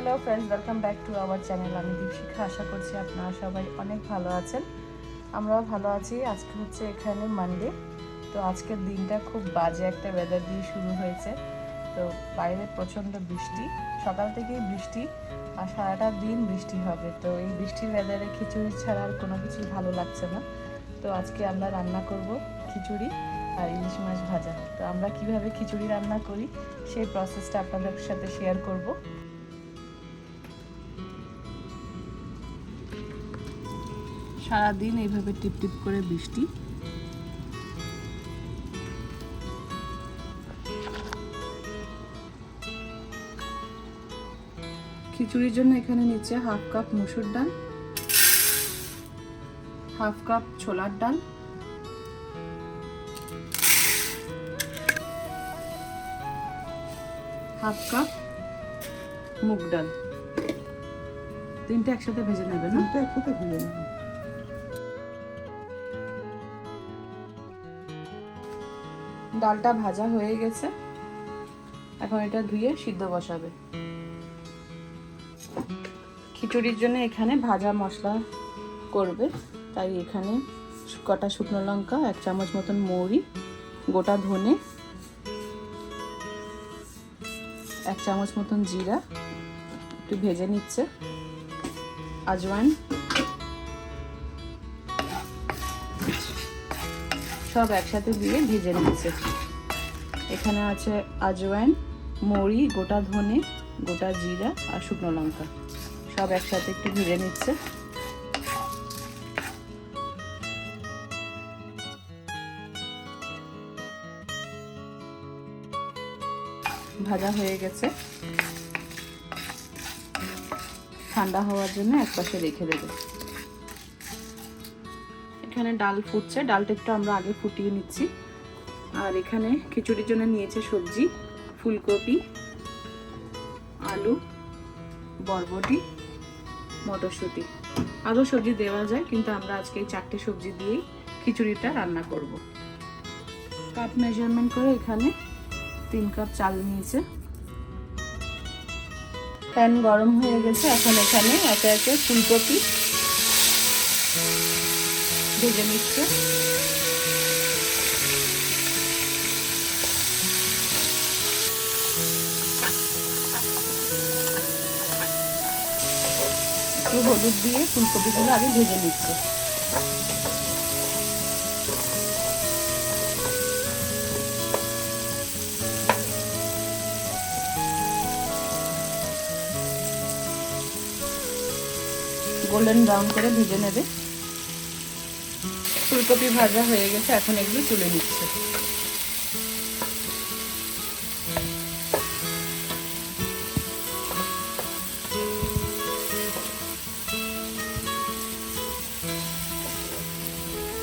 Hello friends, welcome back to our channel. আমি দীপশিখা। আশা করছি আপনারা সবাই অনেক ভালো আছেন। আমরাও ভালো আছি। আজকে হচ্ছে এখানে মানডে। তো আজকের দিনটা খুব বাজে একটা ওয়েদার দিয়ে শুরু হয়েছে। তো বাইরে প্রচণ্ড বৃষ্টি, সকাল থেকেই বৃষ্টি আর সারাটা দিন বৃষ্টি হবে। তো এই বৃষ্টির ওয়েদারে খিচুড়ি ছাড়া আর কোনো কিছুই ভালো লাগছে না। তো আজকে আমরা রান্না করব খিচুড়ি আর ইলিশ মাছ ভাজা। তো আমরা কিভাবে খিচুড়ি রান্না করি সেই প্রসেসটা আপনাদের সাথে শেয়ার করব। সারাদিন এইভাবে টিপ টিপ করে বৃষ্টি। খিচুড়ির জন্য এখানে নিচ্ছে হাফ কাপ মসুর ডাল, হাফ কাপ ছোলার ডাল, হাফ কাপ মুগ ডাল। তিনটে একসাথে ভেজে নেবেন। ডালটা ভাজা হয়ে গেছে, এখন এটা ধুয়ে সিদ্ধ বসাবে। খিচুড়ির জন্য এখানে ভাজা মশলা করবে, তাই এখানে কটা শুকনো লঙ্কা, 1 চামচ মতন মৌরি, গোটা ধনে, 1 চামচ মতন জিরা একটু ভেজে নিচ্ছে, আজওয়াইন, সব একসাথে দিয়ে ভেজে নিচ্ছে। এখানে আছে আজওয়াইন, মৌরি, গোটা ধনে, গোটা জিরা আর শুকনো লঙ্কা, সব একসাথে একটু ভেজে নিচ্ছে। ভাজা হয়ে গেছে, ঠান্ডা হওয়ার জন্য একপাশে রেখে দেবে। এখানে ডাল ফুটছে, ডালটা একটু আমরা আগে ফুটিয়ে নিচ্ছি। আর এখানে খিচুড়ির জন্য নিয়েছে সবজি, ফুলকপি, আলু, বরবটি, মটরশুঁটি। আরও সবজি দেওয়া যায়, কিন্তু আমরা আজকে এই 4টে সবজি দিয়েই খিচুড়িটা রান্না করব। কাপ মেজারমেন্ট করে এখানে 3 কাপ চাল নিয়েছে। প্যান গরম হয়ে গেছে, এখন এখানে একে একে ফুলকপি ভেজে নিচ্ছে। একটু হলুদ দিয়ে ফুলকপিগুলো আগে ভেজে নিচ্ছে। গোল্ডেন ব্রাউন করে ভেজে নেবে। ফুলকপি ভাজা হয়ে গেছে, এখন এগুলো তুলে নিচ্ছে।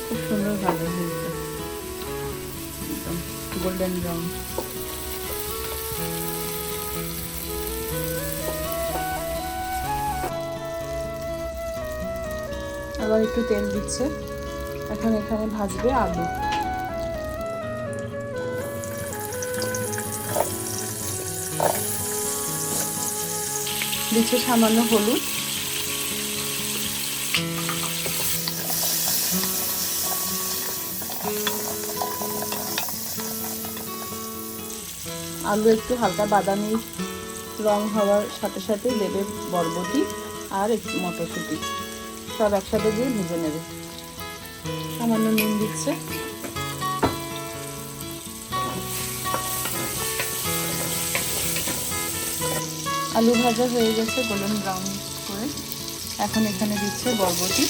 খুব সুন্দর ভাজা হয়েছে, একদম গোল্ডেন ব্রাউন। আবার একটু তেল দিচ্ছে। এখন এখানে ভাজবে আলু। দিচ্ছে সামান্য হলুদ, আলু একটু হালকা বাদামি রং হওয়ার সাথে সাথে দেবে বরবটি আর একটু মটরশুঁটি, সব একসাথে দিয়ে ভেজে নেবে। সামান্য নুন দিচ্ছে। আলু ভাজা হয়ে গেছে গোল্ডেন ব্রাউন করে, এখন এখানে দিচ্ছে বরবটি।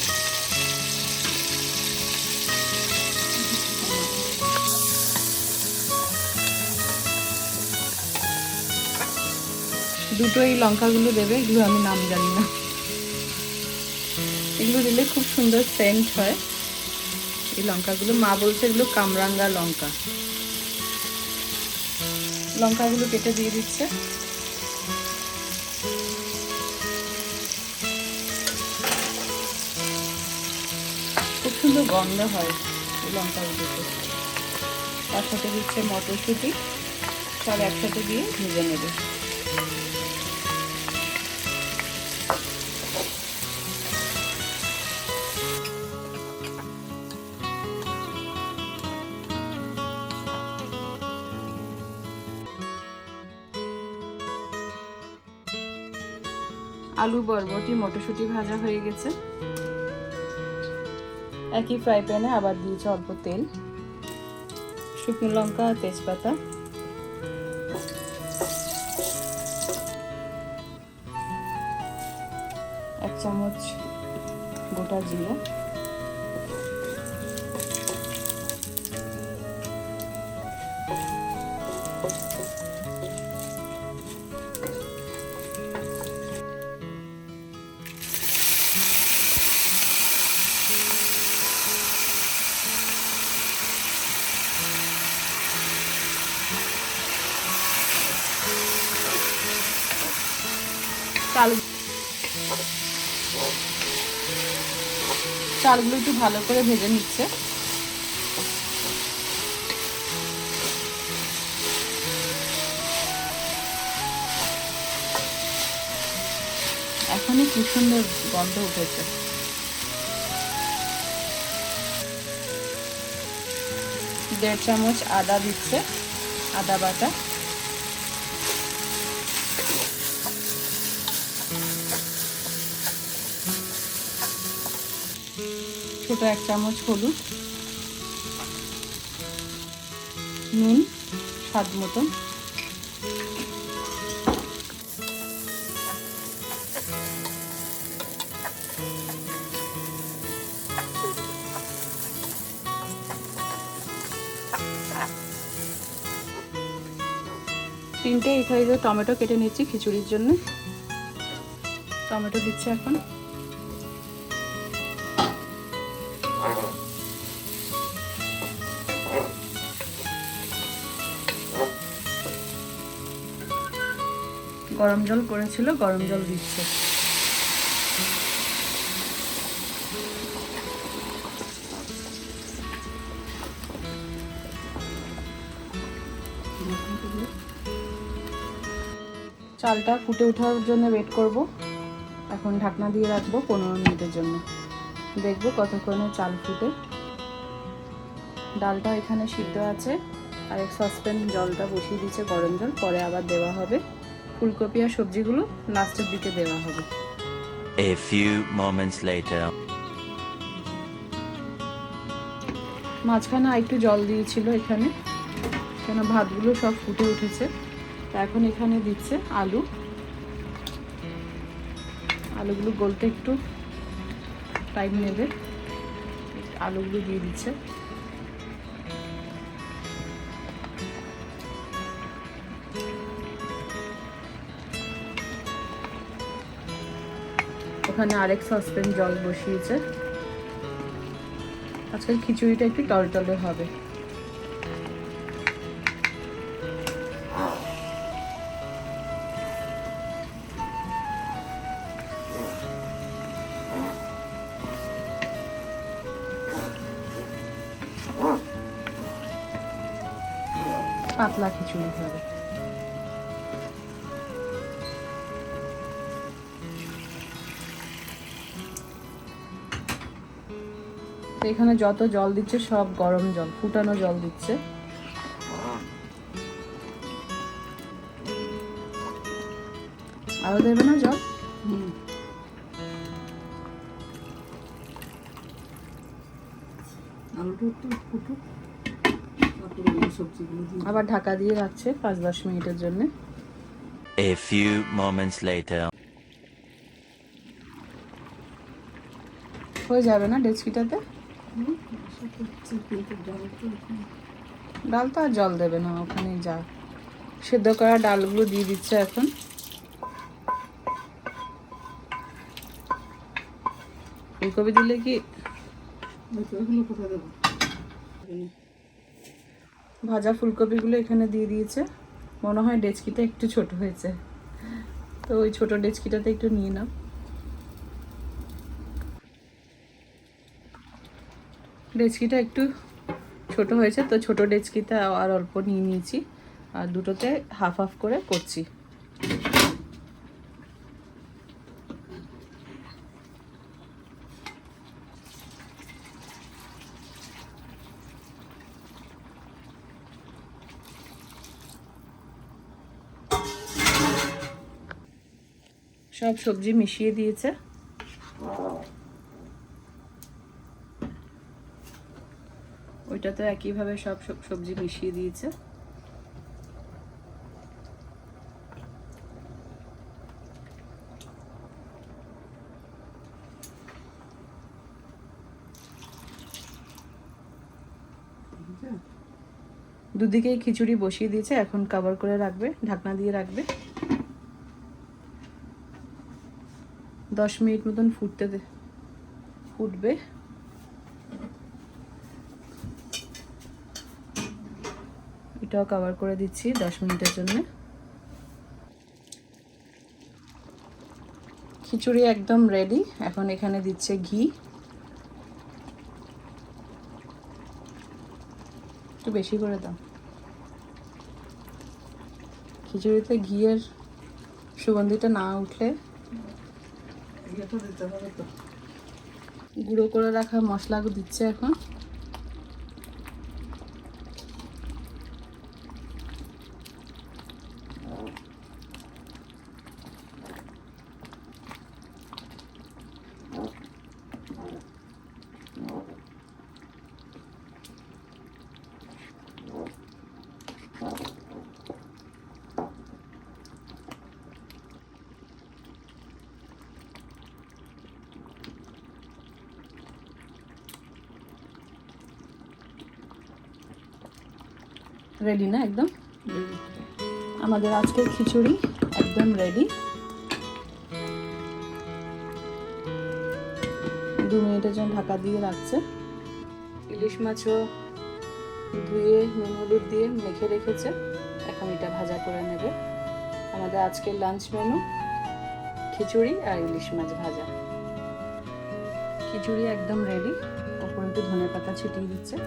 দুটো এই লঙ্কাগুলো দেবে, এগুলো আমি নাম জানি না। এগুলো দিলে খুব সুন্দর সেন্ট হয়। এই লঙ্কাগুলো মা বলছে এগুলো কামরাঙ্গা লঙ্কা। লঙ্কাগুলো কেটে দিয়ে দিচ্ছে। খুব সুন্দর গন্ধ হয় এই লঙ্কাগুলোতে। তার সাথে দিচ্ছে মটরশুঁটি, সব একসাথে দিয়ে ভেজে নেবে। আলু বরবটি মটরশুঁটি ভাজা হয়ে গেছে। একই ফ্রাই প্যানে আবার দিয়েছি অল্প তেল, শুকনো লঙ্কা আর তেজপাতা, এক চামচ গোটা জিরা, চালগুলো একটু ভালো করে ভেজে নিচ্ছে। এখনই কি সুন্দর গন্ধ উঠেছে। দেড় চামচ আদা দিচ্ছে, আদা বাটা, ছোট এক চামচ হলুদ, নুন স্বাদ মতন, তিনটে এই সাইজে টমেটো কেটে নিচ্ছি খিচুড়ির জন্য। টমেটো দিচ্ছে এখন। গরম জল করেছিল, গরম জল দিচ্ছে। চালটা ফুটে ওঠার জন্য ওয়েট করব। এখন ঢাকনা দিয়ে রাখবো 15 মিনিটের জন্য। দেখবো কতক্ষণে চাল ফুটে। ডালটা এখানে সিদ্ধ আছে, আর এক সসপ্যান জলটা বসিয়ে দিচ্ছে, গরম জল, পরে আবার দেওয়া হবে। ফুলকপি আর সবজিগুলো লাস্টের দিকে দেওয়া হবে। A few moments later. মাঝখানে একটু জল দিয়েছিল এখানে, কেন ভাতগুলো সব ফুটে উঠেছে। তা এখন এখানে দিচ্ছে আলু। আলুগুলো গলতে একটু টাইম নেবে। আলুগুলো দিয়ে দিচ্ছে। ওখানে আরেক সসপ্যান জল বসিয়েছে। আজকাল খিচুড়িটা একটু টলটলে হবে। পাতলা খিচুড়ি হবে। এখানে যত জল দিচ্ছে সব গরম জল, ফুটানো জল দিচ্ছে। আরো দেবে না জল? আবার ঢাকা দিয়ে রাখছে 5-10 মিনিটের জন্য। A few moments later. হয়ে যাবে না ডেচকিটাতে? ডাল তো আর জল দেবে না, ওখানে যা সেদ্ধ করা ডালগুলো দিয়ে দিচ্ছে এখন। ফুলকপি দিলে কি ভাজা ফুলকপিগুলো এখানে দিয়ে দিয়েছে। মনে হয় ডেচকিটা একটু ছোট হয়েছে, তো ওই ছোট ডেচকিটাতে একটু নিয়ে নাও। ডেচকিটা একটু ছোট হয়েছে, তো ছোট ডেচকিতে আর অল্প নিয়ে নিয়েছি, আর দুটোতে হাফ হাফ করে করছি। সব সবজি মিশিয়ে দিয়েছে। ওইটা তো একইভাবে সব সবজি মিশিয়ে দিয়েছে। দুদিকেই খিচুড়ি বসিয়ে দিয়েছে, এখন কভার করে রাখবে, ঢাকনা দিয়ে রাখবে। 10 মিনিট মতন ফুটবে। এটাও কভার করে দিচ্ছি 10 মিনিটের জন্য। খিচুড়ি একদম রেডি। এখন এখানে দিচ্ছে ঘি, একটু বেশি করে দাও। খিচুড়িতে ঘিয়ের সুগন্ধিটা না উঠলে গুঁড়ো করে রাখা মশলা দিচ্ছে এখন। রেডি না একদম? আমাদের আজকের খিচুড়ি একদম রেডি। 2 মিনিটের জন্য ঢাকা দিয়ে রাখছে। ইলিশ মাছও ধুয়ে নুন হলুদ দিয়ে মেখে রেখেছে, এখন এটা ভাজা করে নেবে। আমাদের আজকের লাঞ্চ মেনু খিচুড়ি আর ইলিশ মাছ ভাজা। খিচুড়ি একদম রেডি। ওপরে একটু ধনেপাতা ছিটিয়ে দিচ্ছে।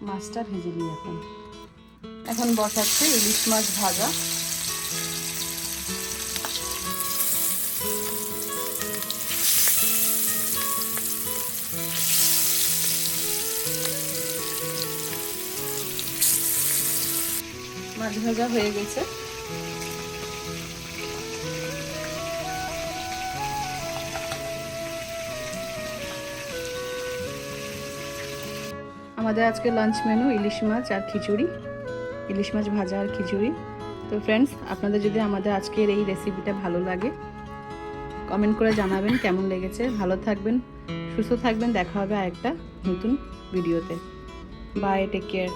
মাছটা ভেজে নিই এখন বসাচ্ছে ইলিশ মাছ ভাজা। মাছ ভাজা হয়ে গেছে। আমাদের আজকে লাঞ্চ মেনু ইলিশ মাছ আর খিচুড়ি, ইলিশ মাছ ভাজা আর খিচুড়ি। তো ফ্রেন্ডস, আপনাদের যদি আমাদের আজকের এই রেসিপিটা ভালো লাগে কমেন্ট করে জানাবেন কেমন লেগেছে। ভালো থাকবেন, সুস্থ থাকবেন। দেখা হবে আরেকটা নতুন ভিডিওতে। Bye, take care.